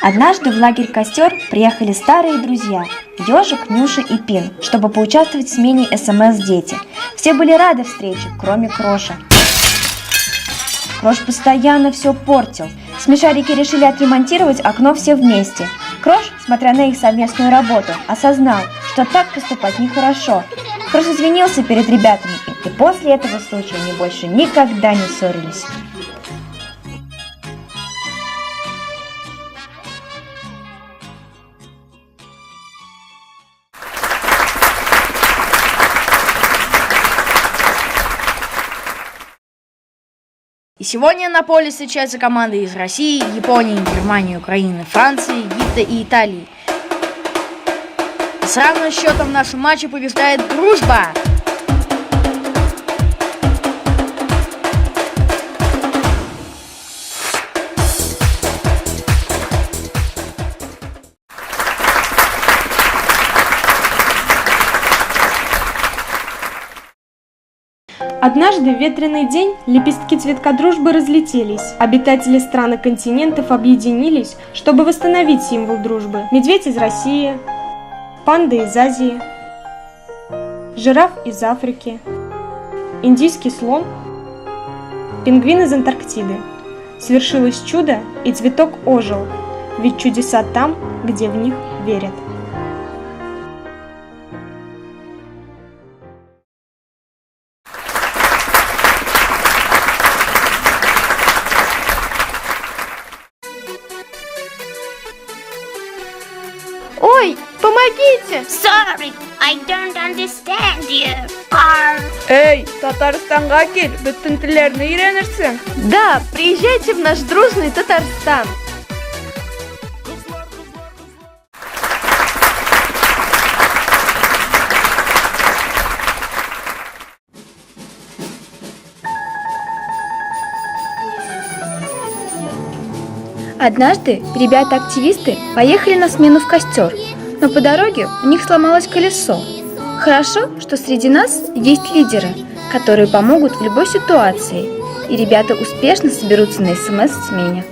Однажды в лагерь-костер приехали старые друзья Ежик, Нюша и Пин, чтобы поучаствовать в смене СМС-дети. Все были рады встрече, кроме Кроша. Крош постоянно все портил. Смешарики решили отремонтировать окно все вместе. Крош, смотря на их совместную работу, осознал, что так поступать нехорошо. Крош извинился перед ребятами, и после этого случая они больше никогда не ссорились. И сегодня на поле встречаются команды из России, Японии, Германии, Украины, Франции, Египта и Италии. И с равным счетом в нашем матче побеждает дружба! Однажды в ветреный день лепестки цветка дружбы разлетелись. Обитатели стран и континентов объединились, чтобы восстановить символ дружбы. Медведь из России, панда из Азии, жираф из Африки, индийский слон, пингвин из Антарктиды. Свершилось чудо, и цветок ожил, ведь чудеса там, где в них верят. Ой, помогите! Sorry, I don't understand you. Эй, Татарстанга кел, бүтін тілерді үйренерсің. Да, приезжайте в наш дружный Татарстан. Однажды ребята-активисты поехали на смену в костер, но по дороге у них сломалось колесо. Хорошо, что среди нас есть лидеры, которые помогут в любой ситуации, и ребята успешно соберутся на СМС-смене.